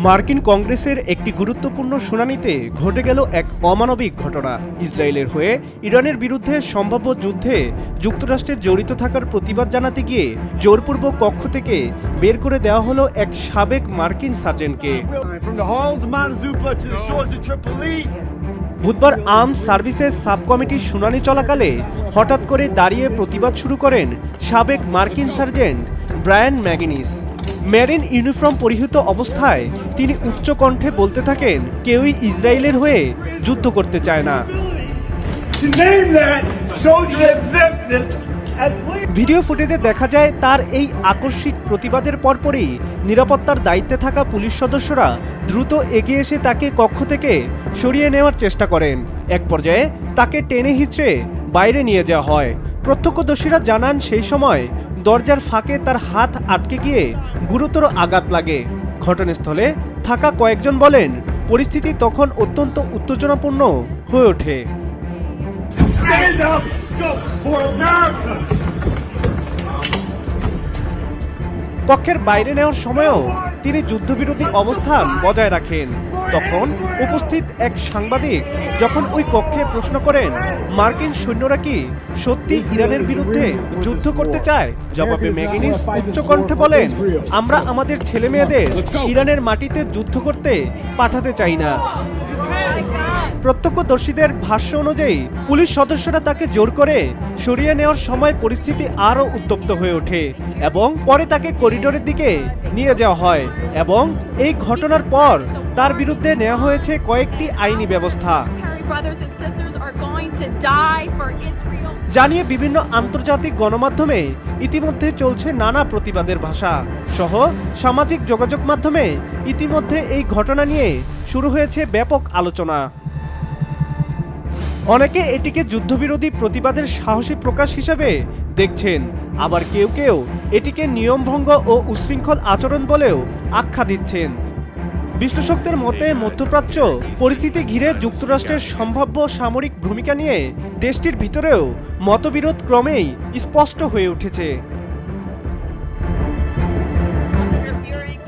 মার্কিন কংগ্রেসের একটি গুরুত্বপূর্ণ শুনানিতে ঘটে গেল এক অমানবিক ঘটনা। ইসরায়েলের হয়ে ইরানের বিরুদ্ধে সম্ভাব্য যুদ্ধে যুক্তরাষ্ট্রের জড়িত থাকার প্রতিবাদ জানাতে গিয়ে জোরপূর্বক কক্ষ থেকে বের করে দেওয়া হলো এক সাবেক মার্কিন সার্জেন্টকে। বুধবার আর্মড সার্ভিসেস সাব কমিটির শুনানি চলাকালে হঠাৎ করে দাঁড়িয়ে প্রতিবাদ শুরু করেন সাবেক মার্কিন সার্জেন্ট ব্রায়ান ম্যাগিনিস। মেরিন ইউনিফর্ম পরিহিত অবস্থায় তিনি উচ্চ কণ্ঠে বলতে থাকেন, কেউই ইসরায়েলের হয়ে যুদ্ধ করতে চায় না। ভিডিও ফুটেজে দেখা যায় তার এই আকস্মিক প্রতিবাদের পরপরই নিরাপত্তার দায়িত্বে থাকা পুলিশ সদস্যরা দ্রুত এগিয়ে এসে তাকে কক্ষ থেকে সরিয়ে নেওয়ার চেষ্টা করেন। এক পর্যায়ে তাকে টেনে হিঁচড়ে বাইরে নিয়ে যাওয়া হয়। প্রত্যক্ষদর্শীরা জানান, সেই সময় দরজার ফাঁকে তার হাত আটকে গিয়ে গুরুতর আঘাত লাগে। ঘটনাস্থলে থাকা কয়েকজন বলেন, পরিস্থিতি তখন অত্যন্ত উত্তেজনাপূর্ণ হয়ে ওঠে। কক্ষের বাইরে নেওয়ার সময়ও তিনি যুদ্ধবিরোধী অবস্থান বজায় রাখেন। তখন উপস্থিত এক সাংবাদিক যখন ওই কক্ষে প্রশ্ন করেন, মার্কিন সৈন্যরা কি সত্যি ইরানের বিরুদ্ধে যুদ্ধ করতে চায়, জবাবে ম্যাগিনিস উচ্চকণ্ঠে বলেন, আমরা আমাদের ছেলে মেয়েদের ইরানের মাটিতে যুদ্ধ করতে পাঠাতে চাই না। প্রত্যক্ষদর্শীদের ভাষ্য অনুযায়ী পুলিশ সদস্যরা তাকে জোর করে সরিয়ে নেওয়ার সময় পরিস্থিতি আরও উত্তপ্ত হয়ে ওঠে এবং পরে তাকে করিডোরের দিকে নিয়ে যাওয়া হয় এবং এই ঘটনার পর তার বিরুদ্ধে নেওয়া হয়েছে কয়েকটি আইনি ব্যবস্থা। জানিয়ে বিভিন্ন আন্তর্জাতিক গণমাধ্যমে ইতিমধ্যে চলছে নানা প্রতিবাদের ভাষা সহ সামাজিক যোগাযোগ মাধ্যমে ইতিমধ্যে এই ঘটনা নিয়ে শুরু হয়েছে ব্যাপক আলোচনা। অনেকে এটিকে যুদ্ধবিরোধী প্রতিবাদের সাহসী প্রকাশ হিসেবে দেখছেন, আবার কেউ কেউ এটিকে নিয়মভঙ্গ ও উচ্ছৃঙ্খল আচরণ বলেও আখ্যা দিচ্ছেন। বিশ্লেষকদের মতে মধ্যপ্রাচ্য পরিস্থিতি ঘিরে যুক্তরাষ্ট্রের সম্ভাব্য সামরিক ভূমিকা নিয়ে দেশটির ভিতরেও মতবিরোধ ক্রমেই স্পষ্ট হয়ে উঠেছে।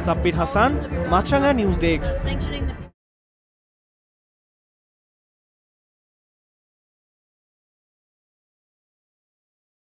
সাব্বির হাসান, মাছরাঙা নিউজ ডেস্ক।